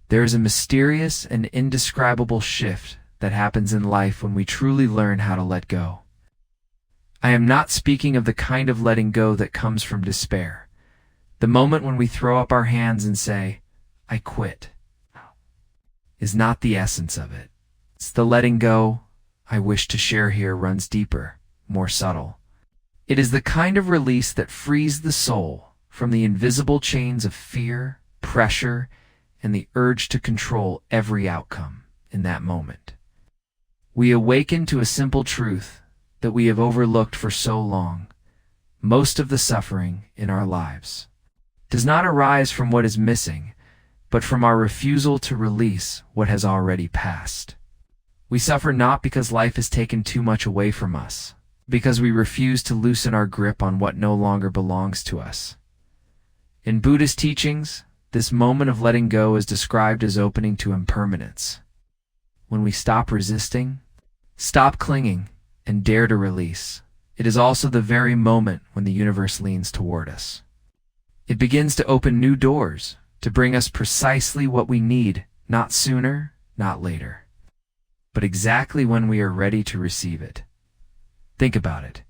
There is a mysterious and indescribable shift that happens in life when we truly learn how to let go. I am not speaking of the kind of letting go that comes from despair. The moment when we throw up our hands and say, "I quit," is not the essence of it. It's the letting go I wish to share here runs deeper, more subtle. It is the kind of release that frees the soul from the invisible chains of fear, pressure, and the urge to control every outcome in that moment. We awaken to a simple truth that we have overlooked for so long. Most of the suffering in our lives does not arise from what is missing, but from our refusal to release what has already passed. We suffer not because life has taken too much away from us, because we refuse to loosen our grip on what no longer belongs to us. In Buddhist teachings, this moment of letting go is described as opening to impermanence. When we stop resisting, stop clinging, and dare to release, it is also the very moment when the universe leans toward us. It begins to open new doors, to bring us precisely what we need, not sooner, not later, but exactly when we are ready to receive it. Think about it.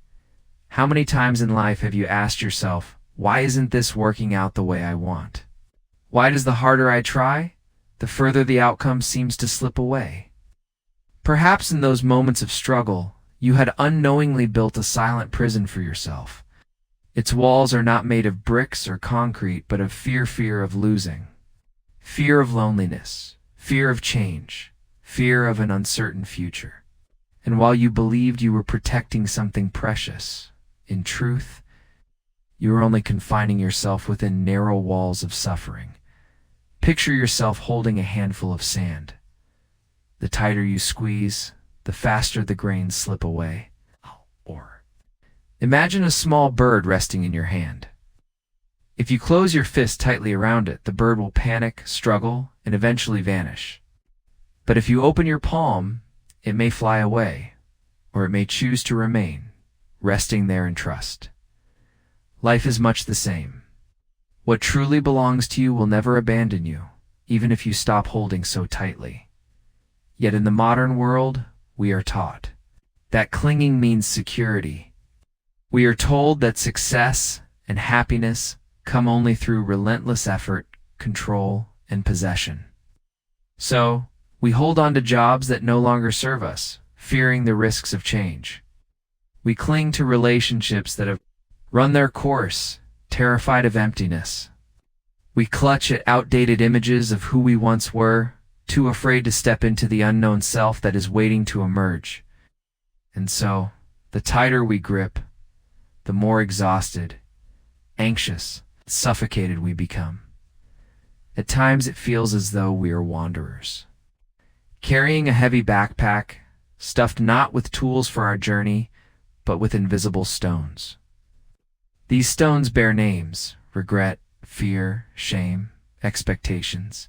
How many times in life have you asked yourself, why isn't this working out the way I want? Why does the harder I try, the further the outcome seems to slip away? Perhaps in those moments of struggle, you had unknowingly built a silent prison for yourself. Its walls are not made of bricks or concrete, but of fear of losing, fear of loneliness, fear of change, fear of an uncertain future. And while you believed you were protecting something precious, in truth, you were only confining yourself within narrow walls of suffering. Picture yourself holding a handful of sand. The tighter you squeeze, the faster the grains slip away. Or imagine a small bird resting in your hand. If you close your fist tightly around it, the bird will panic, struggle, and eventually vanish. But if you open your palm, it may fly away, or it may choose to remain, resting there in trust. Life is much the same. What truly belongs to you will never abandon you, even if you stop holding so tightly. Yet in the modern world, we are taught that clinging means security. We are told that success and happiness come only through relentless effort, control, and possession. So, we hold on to jobs that no longer serve us, fearing the risks of change. We cling to relationships that have run their course, terrified of emptiness. We clutch at outdated images of who we once were, too afraid to step into the unknown self that is waiting to emerge. And so, the tighter we grip, the more exhausted, anxious, suffocated we become. At times it feels as though we are wanderers, carrying a heavy backpack, stuffed not with tools for our journey, but with invisible stones. These stones bear names: regret, fear, shame, expectations.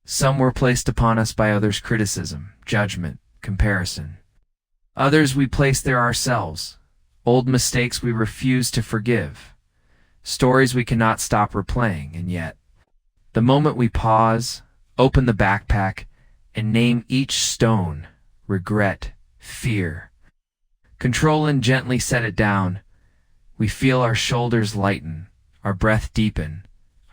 Some were placed upon us by others' criticism, judgment, comparison. Others we placed there ourselves, old mistakes we refuse to forgive, stories we cannot stop replaying. And yet, the moment we pause, open the backpack, and name each stone, regret, fear, control, and gently set it down, we feel our shoulders lighten, our breath deepen,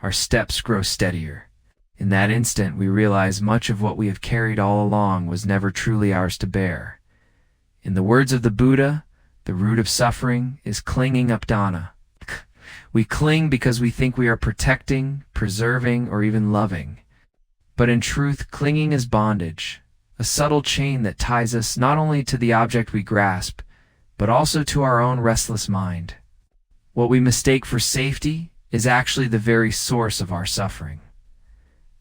our steps grow steadier. In that instant, we realize much of what we have carried all along was never truly ours to bear. In the words of the Buddha, the root of suffering is clinging updana. We cling because we think we are protecting, preserving, or even loving. But in truth, clinging is bondage, a subtle chain that ties us not only to the object we grasp, but also to our own restless mind. What we mistake for safety is actually the very source of our suffering.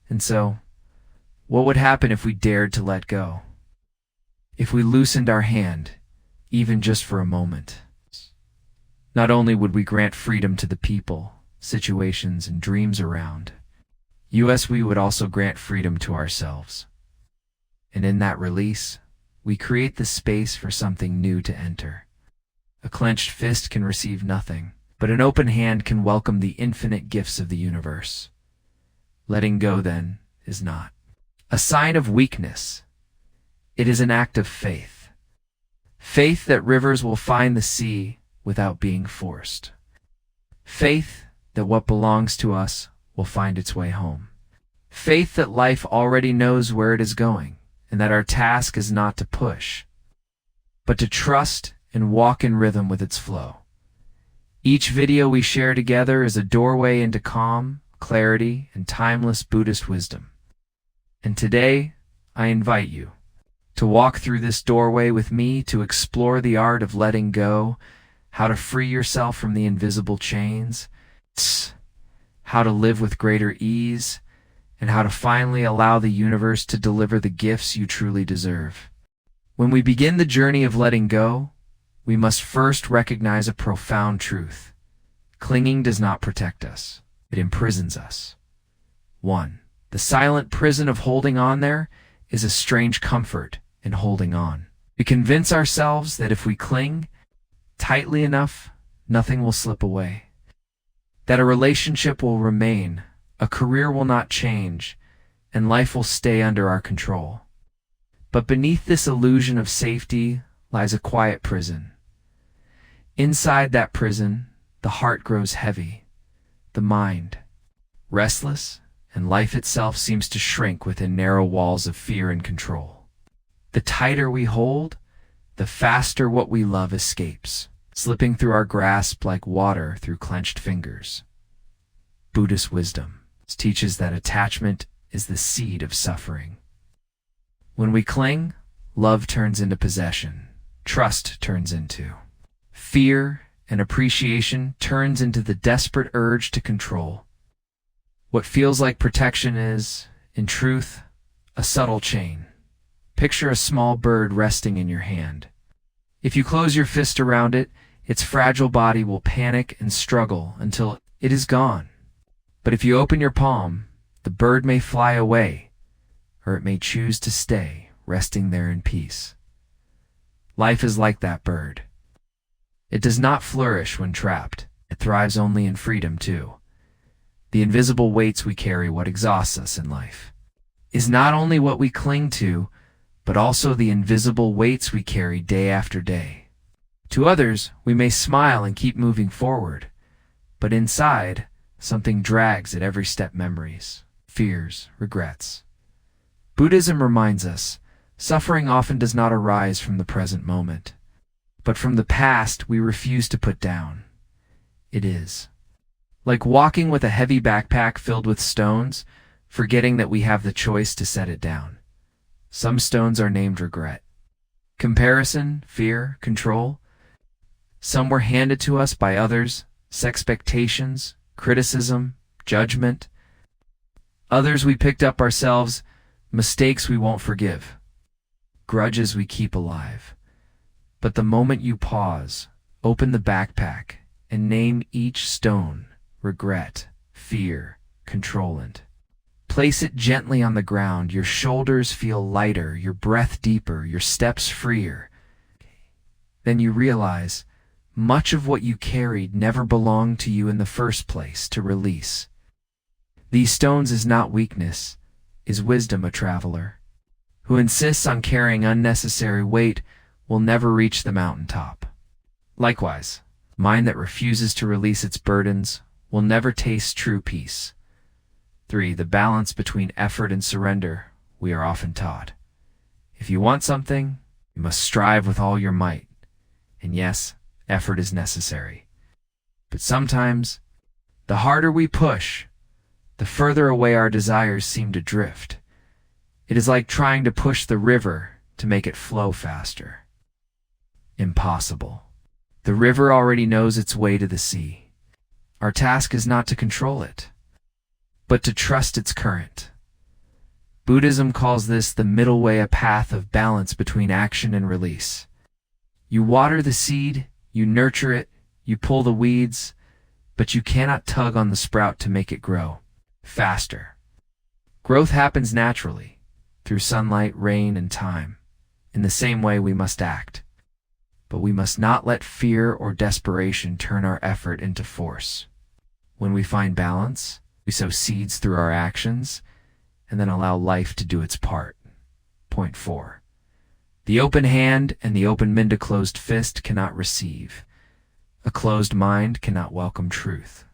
And so, what would happen if we dared to let go? If we loosened our hand, even just for a moment? Not only would we grant freedom to the people, situations, and dreams around us, we would also grant freedom to ourselves. And in that release, we create the space for something new to enter. A clenched fist can receive nothing, but an open hand can welcome the infinite gifts of the universe. Letting go, then, is not a sign of weakness. It is an act of faith. Faith that rivers will find the sea without being forced. Faith that what belongs to us will find its way home. Faith that life already knows where it is going, and that our task is not to push, but to trust and walk in rhythm with its flow. Each video we share together is a doorway into calm, clarity, and timeless Buddhist wisdom. And today, I invite you to walk through this doorway with me to explore the art of letting go, how to free yourself from the invisible chains, how to live with greater ease, and how to finally allow the universe to deliver the gifts you truly deserve. When we begin the journey of letting go, we must first recognize a profound truth. Clinging does not protect us. It imprisons us. 1. The silent prison of holding on there is a strange comfort in holding on. We convince ourselves that if we cling tightly enough, nothing will slip away. That a relationship will remain, a career will not change, and life will stay under our control. But beneath this illusion of safety lies a quiet prison. Inside that prison, the heart grows heavy, the mind restless, and life itself seems to shrink within narrow walls of fear and control. The tighter we hold, the faster what we love escapes, slipping through our grasp like water through clenched fingers. Buddhist wisdom teaches that attachment is the seed of suffering. When we cling, love turns into possession, trust turns into fear, and appreciation turns into the desperate urge to control. What feels like protection is, in truth, a subtle chain. Picture a small bird resting in your hand. If you close your fist around it, its fragile body will panic and struggle until it is gone. But if you open your palm, the bird may fly away, or it may choose to stay, resting there in peace. Life is like that bird. It does not flourish when trapped. It thrives only in freedom, too. The invisible weights we carry, what exhausts us in life, is not only what we cling to, but also the invisible weights we carry day after day. To others, we may smile and keep moving forward, but inside, something drags at every step: memories, fears, regrets. Buddhism reminds us, suffering often does not arise from the present moment, but from the past we refuse to put down. It is like walking with a heavy backpack filled with stones, forgetting that we have the choice to set it down. Some stones are named regret, comparison, fear, control. Some were handed to us by others, expectations, criticism, judgment. Others we picked up ourselves, mistakes we won't forgive, grudges we keep alive. But the moment you pause, open the backpack, and name each stone: regret, fear, control, and place it gently on the ground. Your shoulders feel lighter, your breath deeper, your steps freer. Then you realize much of what you carried never belonged to you in the first place. To release these stones is not weakness, is wisdom. A traveler who insists on carrying unnecessary weight will never reach the mountaintop. Likewise, mind that refuses to release its burdens will never taste true peace. 3. The balance between effort and surrender we are often taught. If you want something, you must strive with all your might. And yes, effort is necessary. But sometimes, the harder we push, the further away our desires seem to drift. It is like trying to push the river to make it flow faster. Impossible. The river already knows its way to the sea. Our task is not to control it, but to trust its current. Buddhism calls this the middle way, a path of balance between action and release. You water the seed, you nurture it, you pull the weeds, but you cannot tug on the sprout to make it grow faster. Growth happens naturally, through sunlight, rain, and time. In the same way, we must act. But we must not let fear or desperation turn our effort into force. When we find balance, we sow seeds through our actions, and then allow life to do its part. Point 4. The open hand and the open mind, a closed fist cannot receive. A closed mind cannot welcome truth.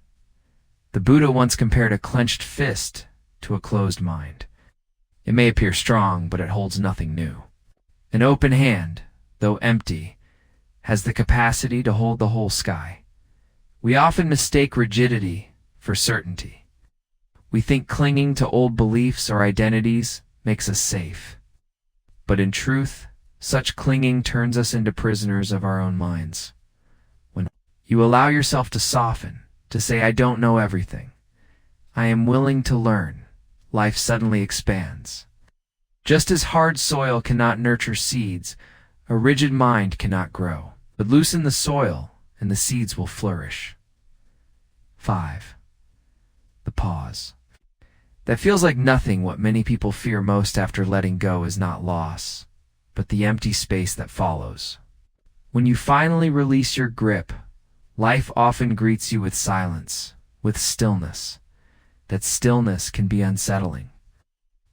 The Buddha once compared a clenched fist to a closed mind. It may appear strong, but it holds nothing new. An open hand, though empty, has the capacity to hold the whole sky. We often mistake rigidity for certainty. We think clinging to old beliefs or identities makes us safe. But in truth, such clinging turns us into prisoners of our own minds. When you allow yourself to soften, to say, "I don't know everything. I am willing to learn," life suddenly expands. Just as hard soil cannot nurture seeds, a rigid mind cannot grow. But loosen the soil, and the seeds will flourish. 5. The pause. That feels like nothing. What many people fear most after letting go is not loss, but the empty space that follows. When you finally release your grip, life often greets you with silence, with stillness. That stillness can be unsettling.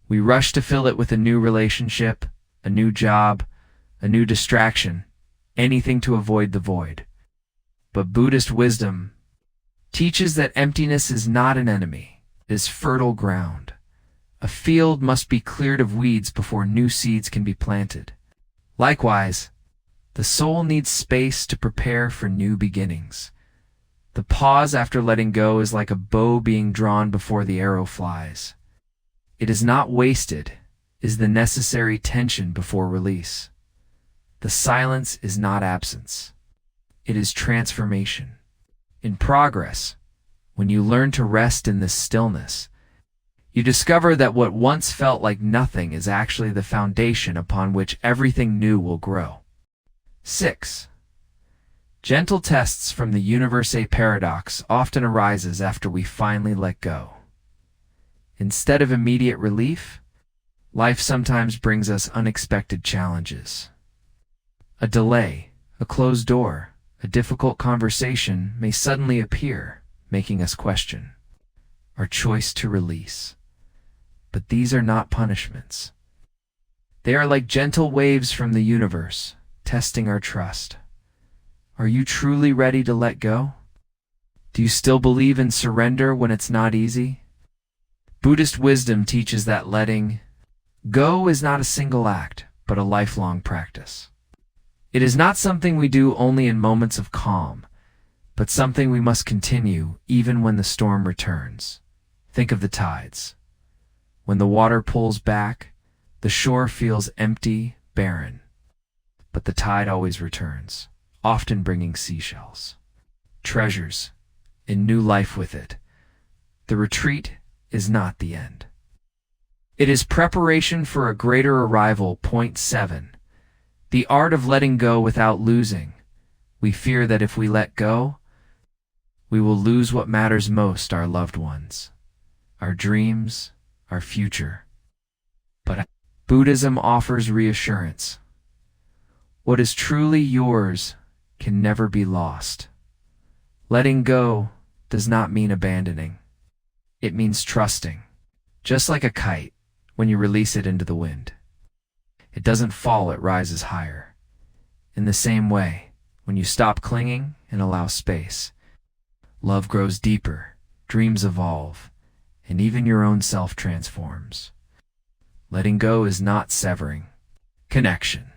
We rush to fill it with a new relationship, a new job, a new distraction, anything to avoid the void. But Buddhist wisdom teaches that emptiness is not an enemy, it is fertile ground. A field must be cleared of weeds before new seeds can be planted. Likewise, the soul needs space to prepare for new beginnings. The pause after letting go is like a bow being drawn before the arrow flies. It is not wasted, it is the necessary tension before release. The silence is not absence. It is transformation. In progress, when you learn to rest in this stillness, you discover that what once felt like nothing is actually the foundation upon which everything new will grow. 6. Gentle tests from the universe. A paradox often arises after we finally let go. Instead of immediate relief, life sometimes brings us unexpected challenges. A delay, a closed door, a difficult conversation may suddenly appear, making us question our choice to release. But these are not punishments. They are like gentle waves from the universe, testing our trust. Are you truly ready to let go? Do you still believe in surrender when it's not easy? Buddhist wisdom teaches that letting go is not a single act, but a lifelong practice. It is not something we do only in moments of calm, but something we must continue even when the storm returns. Think of the tides. When the water pulls back, the shore feels empty, barren. But the tide always returns, often bringing seashells, treasures, and new life with it. The retreat is not the end. It is preparation for a greater arrival. Point 7. The art of letting go without losing. We fear that if we let go, we will lose what matters most, our loved ones, our dreams, our future. But Buddhism offers reassurance. What is truly yours can never be lost. Letting go does not mean abandoning. It means trusting. Just like a kite, when you release it into the wind, it doesn't fall, it rises higher. In the same way, when you stop clinging and allow space, love grows deeper, dreams evolve, and even your own self transforms. Letting go is not severing connection.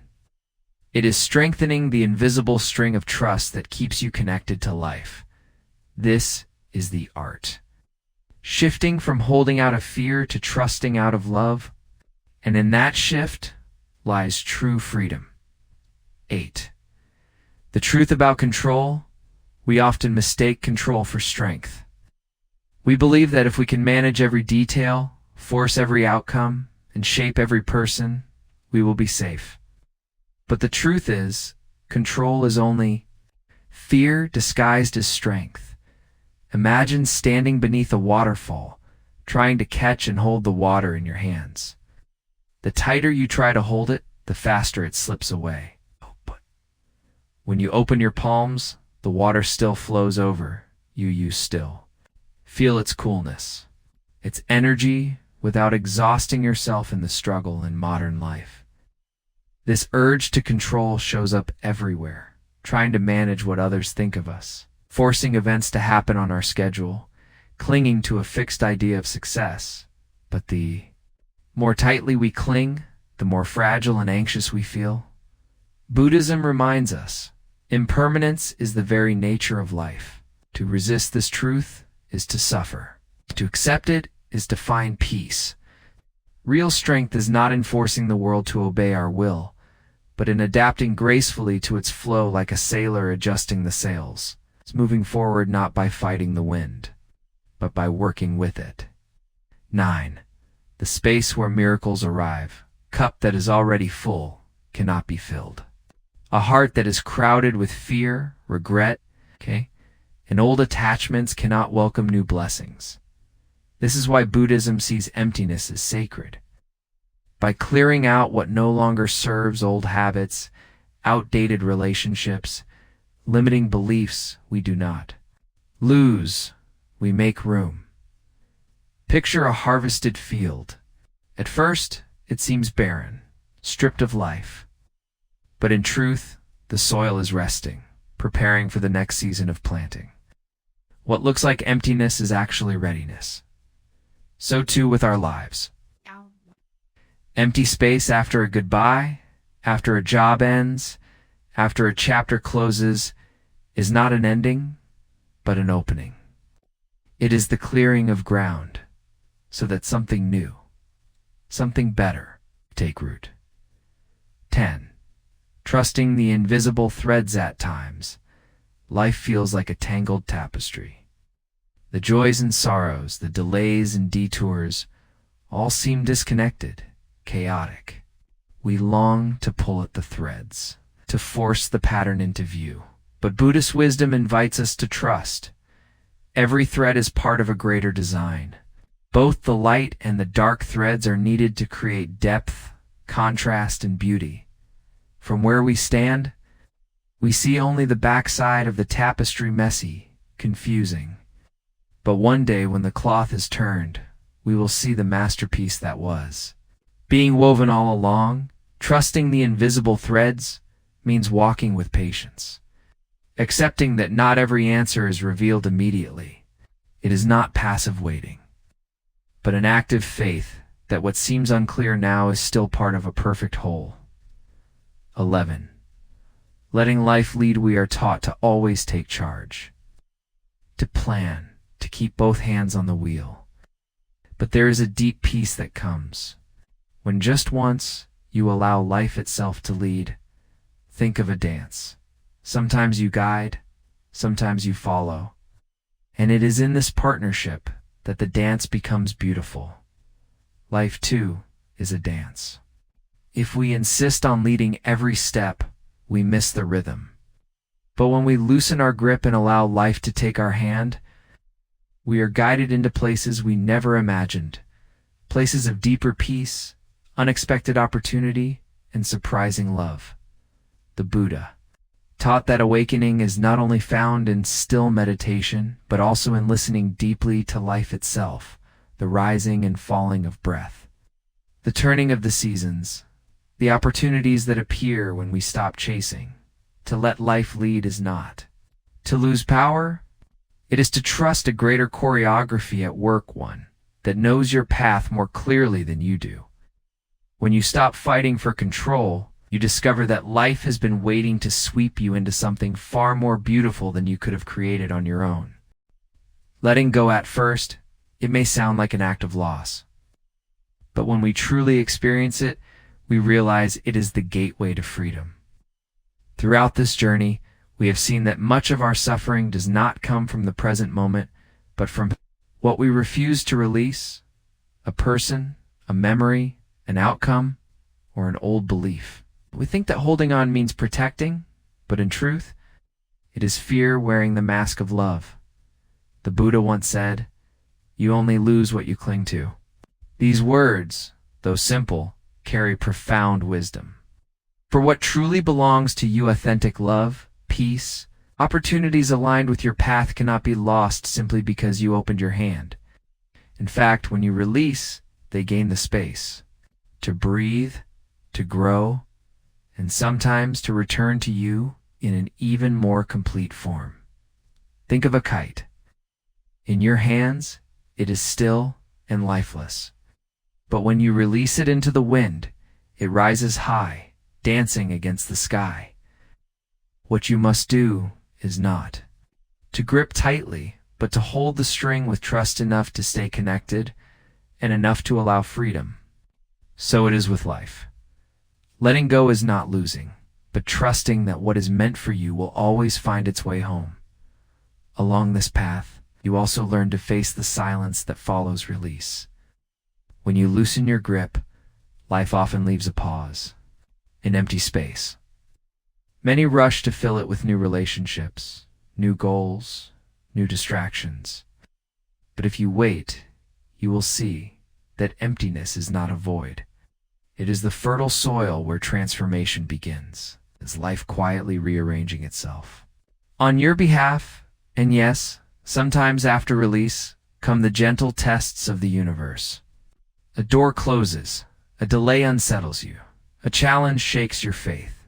It is strengthening the invisible string of trust that keeps you connected to life. This is the art. Shifting from holding out of fear to trusting out of love, and in that shift lies true freedom. 8. The truth about control. We often mistake control for strength. We believe that if we can manage every detail, force every outcome, and shape every person, we will be safe. But the truth is, control is only fear disguised as strength. Imagine standing beneath a waterfall, trying to catch and hold the water in your hands. The tighter you try to hold it, the faster it slips away. But when you open your palms, the water still flows over. You still feel its coolness, its energy without exhausting yourself in the struggle in modern life. This urge to control shows up everywhere, trying to manage what others think of us, forcing events to happen on our schedule, clinging to a fixed idea of success. But the more tightly we cling, the more fragile and anxious we feel. Buddhism reminds us, impermanence is the very nature of life. To resist this truth is to suffer. To accept it is to find peace. Real strength is not in forcing the world to obey our will, but in adapting gracefully to its flow like a sailor adjusting the sails. It's moving forward not by fighting the wind, but by working with it. 9. The space where miracles arrive. Cup that is already full cannot be filled. A heart that is crowded with fear, regret, and old attachments cannot welcome new blessings. This is why Buddhism sees emptiness as sacred. By clearing out what no longer serves, old habits, outdated relationships, limiting beliefs, we do not lose, we make room. Picture a harvested field. At first, it seems barren, stripped of life. But in truth, the soil is resting, preparing for the next season of planting. What looks like emptiness is actually readiness. So too with our lives. Empty space after a goodbye, after a job ends, after a chapter closes, is not an ending, but an opening. It is the clearing of ground, so that something new, something better, take root. 10. Trusting the invisible threads at times. Life feels like a tangled tapestry. The joys and sorrows, the delays and detours, all seem disconnected, chaotic. We long to pull at the threads, to force the pattern into view. But Buddhist wisdom invites us to trust. Every thread is part of a greater design. Both the light and the dark threads are needed to create depth, contrast, and beauty. From where we stand, we see only the backside of the tapestry, messy, confusing. But one day when the cloth is turned, we will see the masterpiece that was. Being woven all along, trusting the invisible threads, means walking with patience. Accepting that not every answer is revealed immediately. It is not passive waiting, but an active faith that what seems unclear now is still part of a perfect whole. 11. Letting life lead. We are taught to always take charge, to plan, to keep both hands on the wheel. But there is a deep peace that comes when just once you allow life itself to lead. Think of a dance. Sometimes you guide, sometimes you follow. And it is in this partnership that the dance becomes beautiful. Life, too, is a dance. If we insist on leading every step, we miss the rhythm. But when we loosen our grip and allow life to take our hand, we are guided into places we never imagined, places of deeper peace, unexpected opportunity, and surprising love. The Buddha taught that awakening is not only found in still meditation, but also in listening deeply to life itself, the rising and falling of breath, the turning of the seasons, the opportunities that appear when we stop chasing. To let life lead is not to lose power. It is to trust a greater choreography at work, one that knows your path more clearly than you do. When you stop fighting for control, you discover that life has been waiting to sweep you into something far more beautiful than you could have created on your own. Letting go at first, it may sound like an act of loss. But when we truly experience it, we realize it is the gateway to freedom. Throughout this journey, we have seen that much of our suffering does not come from the present moment, but from what we refuse to release, a person, a memory, an outcome, or an old belief. We think that holding on means protecting, but in truth, it is fear wearing the mask of love. The Buddha once said, "You only lose what you cling to." These words, though simple, carry profound wisdom. For what truly belongs to you, authentic love, peace, opportunities aligned with your path cannot be lost simply because you opened your hand. In fact, when you release, they gain the space to breathe, to grow, and sometimes to return to you in an even more complete form. Think of a kite. In your hands, it is still and lifeless. But when you release it into the wind, it rises high, dancing against the sky. What you must do is not to grip tightly, but to hold the string with trust enough to stay connected and enough to allow freedom. So it is with life. Letting go is not losing, but trusting that what is meant for you will always find its way home. Along this path, you also learn to face the silence that follows release. When you loosen your grip, life often leaves a pause, an empty space. Many rush to fill it with new relationships, new goals, new distractions. But if you wait, you will see that emptiness is not a void. It is the fertile soil where transformation begins, as life quietly rearranging itself. On your behalf, and yes, sometimes after release, come the gentle tests of the universe. A door closes, a delay unsettles you, a challenge shakes your faith.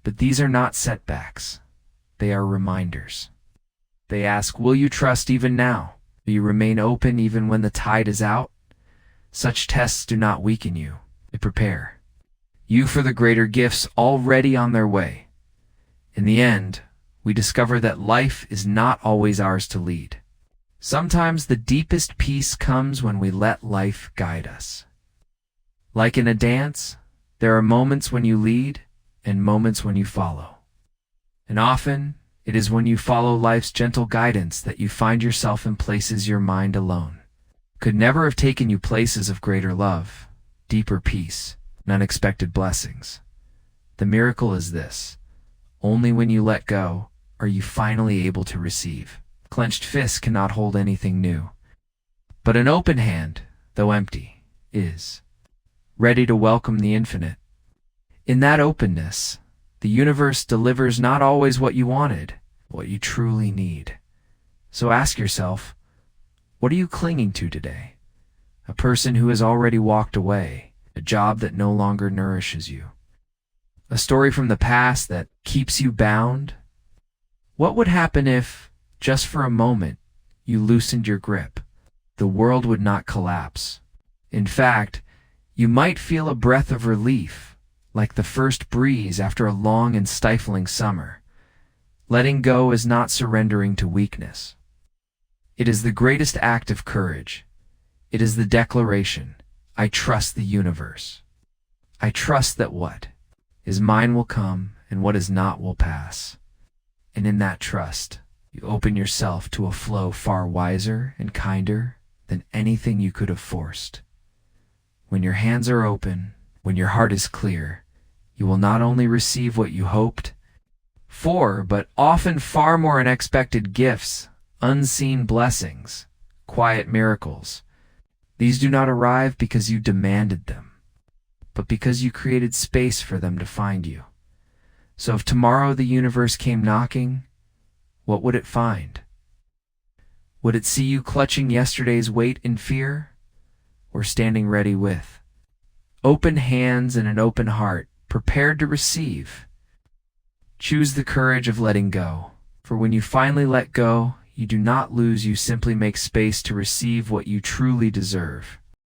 But these are not setbacks. They are reminders. They ask, will you trust even now? Will you remain open even when the tide is out? Such tests do not weaken you. They prepare you for the greater gifts already on their way. In the end, we discover that life is not always ours to lead. Sometimes the deepest peace comes when we let life guide us. Like in a dance, there are moments when you lead and moments when you follow. And often, it is when you follow life's gentle guidance that you find yourself in places your mind alone could never have taken you, places of greater love, deeper peace, and unexpected blessings. The miracle is this: only when you let go are you finally able to receive. Clenched fists cannot hold anything new, but an open hand, though empty, is ready to welcome the infinite. In that openness, the universe delivers not always what you wanted, what you truly need. So ask yourself, what are you clinging to today? A person who has already walked away, a job that no longer nourishes you, a story from the past that keeps you bound? What would happen if, just for a moment, you loosened your grip? The world would not collapse. In fact, you might feel a breath of relief, like the first breeze after a long and stifling summer. Letting go is not surrendering to weakness. It is the greatest act of courage. It is the declaration, I trust the universe. I trust that what is mine will come and what is not will pass. And in that trust, you open yourself to a flow far wiser and kinder than anything you could have forced. When your hands are open, when your heart is clear, you will not only receive what you hoped for, but often far more unexpected gifts, unseen blessings, quiet miracles. These do not arrive because you demanded them, but because you created space for them to find you. So if tomorrow the universe came knocking, what would it find? Would it see you clutching yesterday's weight in fear, or standing ready with open hands and an open heart, prepared to receive? Choose the courage of letting go, for when you finally let go, you do not lose, you simply make space to receive what you truly deserve.